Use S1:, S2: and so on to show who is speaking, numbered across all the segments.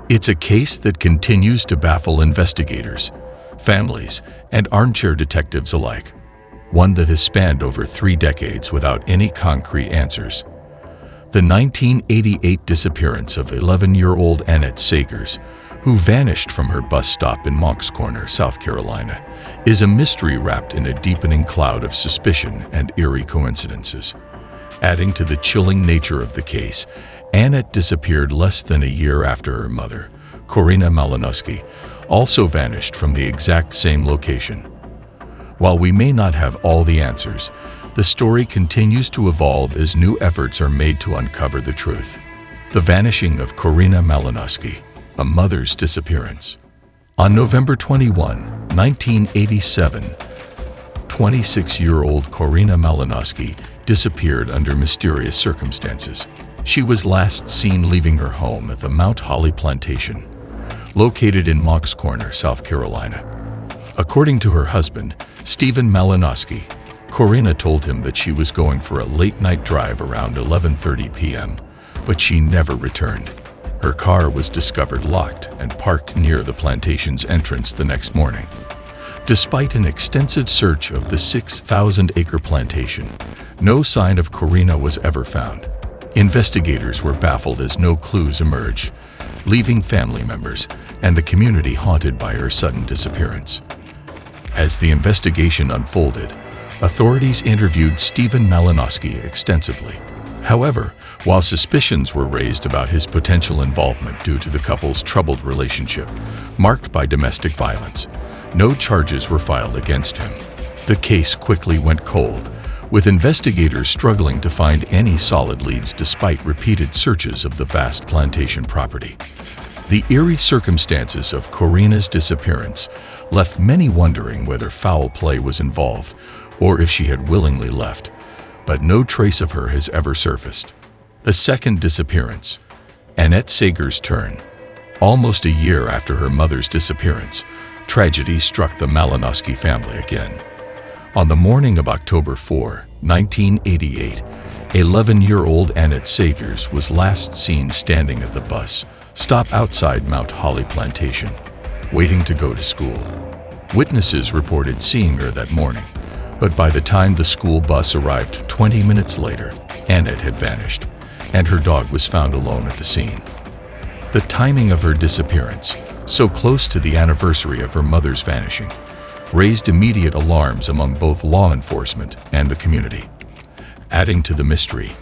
S1: It's a case that continues to baffle investigators, families, and armchair detectives alike. One that has spanned over 3 decades without any concrete answers. The 1988 disappearance of 11-year-old Annette Sagers, who vanished from her bus stop in Moncks Corner, South Carolina, is a mystery wrapped in a deepening cloud of suspicion and eerie coincidences. Adding to the chilling nature of the case, Annette disappeared less than a year after her mother, Corinna Malinoski, also vanished from the exact same location. While we may not have all the answers, the story continues to evolve as new efforts are made to uncover the truth. The vanishing of Corinna Malinoski, a mother's disappearance. On November 21, 1987, 26-year-old Corinna Malinoski disappeared under mysterious circumstances. She was last seen leaving her home at the Mount Holly Plantation, located in Moncks Corner, South Carolina. According to her husband, Stephen Malinoski, Corinna told him that she was going for a late-night drive around 11:30 p.m., but she never returned. Her car was discovered locked and parked near the plantation's entrance the next morning. Despite an extensive search of the 6,000-acre plantation, no sign of Corinna was ever found. Investigators were baffled as no clues emerged, leaving family members and the community haunted by her sudden disappearance. As the investigation unfolded, authorities interviewed Stephen Malinoski extensively. However, while suspicions were raised about his potential involvement due to the couple's troubled relationship, marked by domestic violence, no charges were filed against him. The case quickly went cold, with investigators struggling to find any solid leads despite repeated searches of the vast plantation property. The eerie circumstances of Corinna's disappearance left many wondering whether foul play was involved or if she had willingly left, but no trace of her has ever surfaced. The second disappearance, Annette Sagers' turn. Almost a year after her mother's disappearance, tragedy struck the Malinoski family again. On the morning of October 4, 1988, 11-year-old Annette Sagers was last seen standing at the bus stop outside Mount Holly Plantation, waiting to go to school. Witnesses reported seeing her that morning, but by the time the school bus arrived 20 minutes later, Annette had vanished, and her dog was found alone at the scene. The timing of her disappearance, so close to the anniversary of her mother's vanishing, raised immediate alarms among both law enforcement and the community. Adding to the mystery,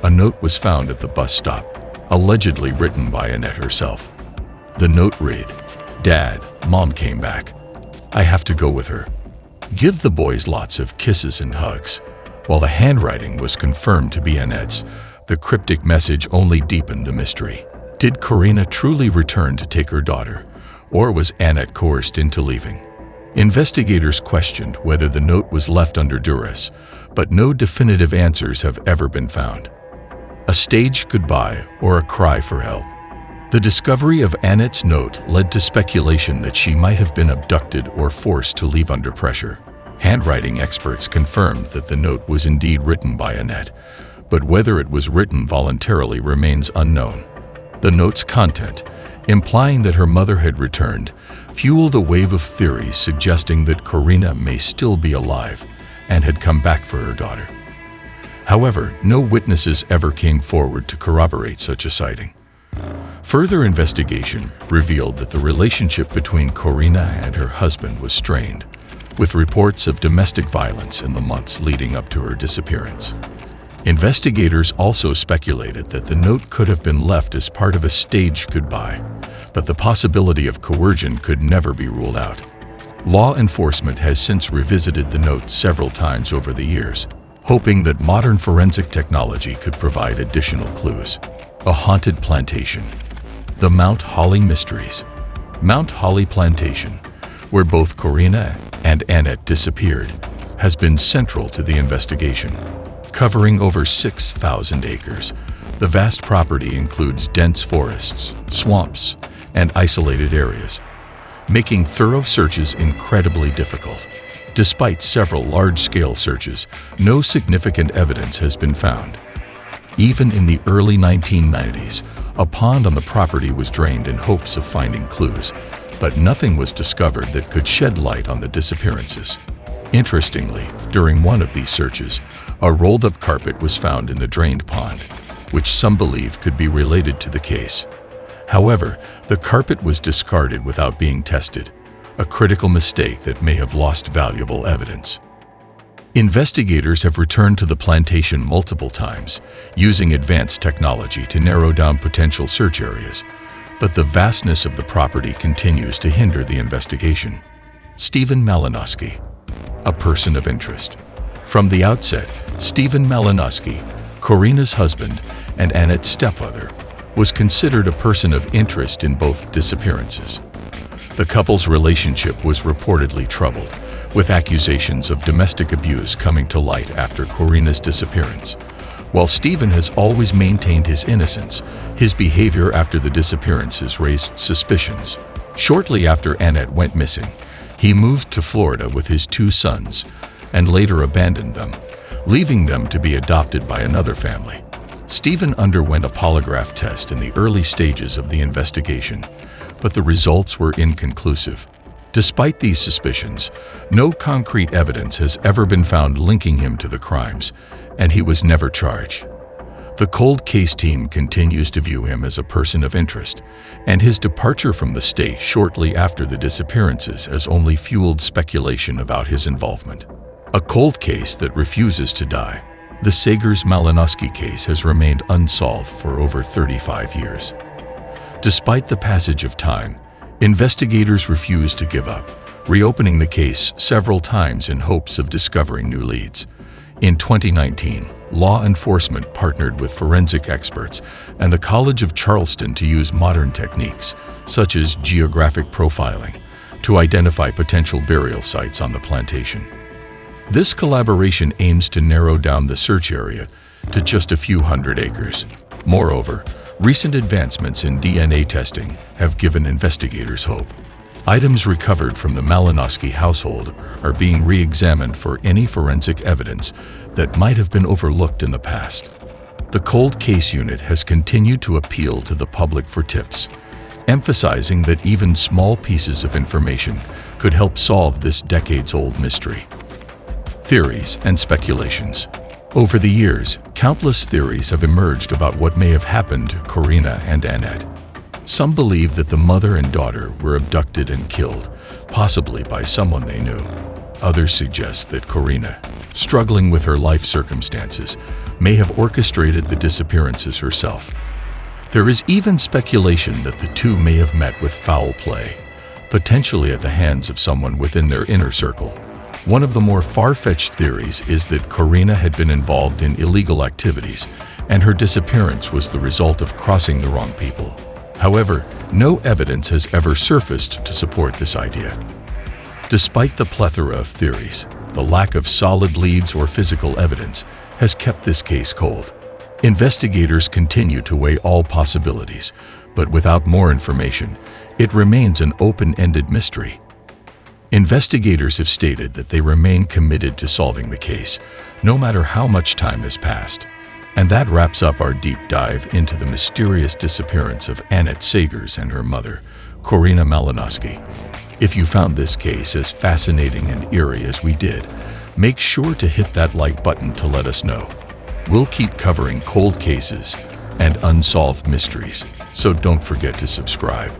S1: a note was found at the bus stop, allegedly written by Annette herself. The note read, "Dad, Mom came back. I have to go with her. Give the boys lots of kisses and hugs." While the handwriting was confirmed to be Annette's, the cryptic message only deepened the mystery. Did Corinna truly return to take her daughter, or was Annette coerced into leaving? Investigators questioned whether the note was left under duress, but no definitive answers have ever been found. A staged goodbye or a cry for help? The discovery of Annette's note led to speculation that she might have been abducted or forced to leave under pressure. Handwriting experts confirmed that the note was indeed written by Annette, but whether it was written voluntarily remains unknown. The note's content, implying that her mother had returned, fueled a wave of theories suggesting that Corinna may still be alive and had come back for her daughter. However, no witnesses ever came forward to corroborate such a sighting. Further investigation revealed that the relationship between Corinna and her husband was strained, with reports of domestic violence in the months leading up to her disappearance. Investigators also speculated that the note could have been left as part of a staged goodbye, but the possibility of coercion could never be ruled out. Law enforcement has since revisited the note several times over the years, hoping that modern forensic technology could provide additional clues. A haunted plantation. The Mount Holly Mysteries. Mount Holly Plantation, where both Corinna and Annette disappeared, has been central to the investigation. Covering over 6,000 acres, the vast property includes dense forests, swamps, and isolated areas, making thorough searches incredibly difficult. Despite several large-scale searches, no significant evidence has been found. Even in the early 1990s, A pond on the property was drained in hopes of finding clues, but nothing was discovered that could shed light on the disappearances. Interestingly, during one of these searches, a rolled-up carpet was found in the drained pond, which some believe could be related to the case. However, the carpet was discarded without being tested, a critical mistake that may have lost valuable evidence. Investigators have returned to the plantation multiple times, using advanced technology to narrow down potential search areas, but the vastness of the property continues to hinder the investigation. Stephen Malinoski, a person of interest. From the outset, Stephen Malinoski, Corinna's husband and Annette's stepfather, was considered a person of interest in both disappearances. The couple's relationship was reportedly troubled, with accusations of domestic abuse coming to light after Corinna's disappearance. While Stephen has always maintained his innocence, his behavior after the disappearances raised suspicions. Shortly after Annette went missing, he moved to Florida with his 2 sons and later abandoned them, leaving them to be adopted by another family. Stephen underwent a polygraph test in the early stages of the investigation, but the results were inconclusive. Despite these suspicions, no concrete evidence has ever been found linking him to the crimes, and he was never charged. The cold case team continues to view him as a person of interest, and his departure from the state shortly after the disappearances has only fueled speculation about his involvement. A cold case that refuses to die. The Sagers-Malinoski case has remained unsolved for over 35 years. Despite the passage of time, investigators refuse to give up, reopening the case several times in hopes of discovering new leads. In 2019, law enforcement partnered with forensic experts and the College of Charleston to use modern techniques, such as geographic profiling, to identify potential burial sites on the plantation. This collaboration aims to narrow down the search area to just a few hundred acres. Moreover, recent advancements in DNA testing have given investigators hope. Items recovered from the Malinoski household are being re-examined for any forensic evidence that might have been overlooked in the past. The cold case unit has continued to appeal to the public for tips, emphasizing that even small pieces of information could help solve this decades-old mystery. Theories and speculations. Over the years, countless theories have emerged about what may have happened to Corinna and Annette. Some believe that the mother and daughter were abducted and killed, possibly by someone they knew. Others suggest that Corinna, struggling with her life circumstances, may have orchestrated the disappearances herself. There is even speculation that the two may have met with foul play, potentially at the hands of someone within their inner circle. One of the more far-fetched theories is that Corinna had been involved in illegal activities, and her disappearance was the result of crossing the wrong people. However, no evidence has ever surfaced to support this idea. Despite the plethora of theories, the lack of solid leads or physical evidence has kept this case cold. Investigators continue to weigh all possibilities, but without more information, it remains an open-ended mystery. Investigators have stated that they remain committed to solving the case, no matter how much time has passed. And that wraps up our deep dive into the mysterious disappearance of Annette Sagers and her mother, Corinna Malinoski. If you found this case as fascinating and eerie as we did, make sure to hit that like button to let us know. We'll keep covering cold cases and unsolved mysteries, so don't forget to subscribe.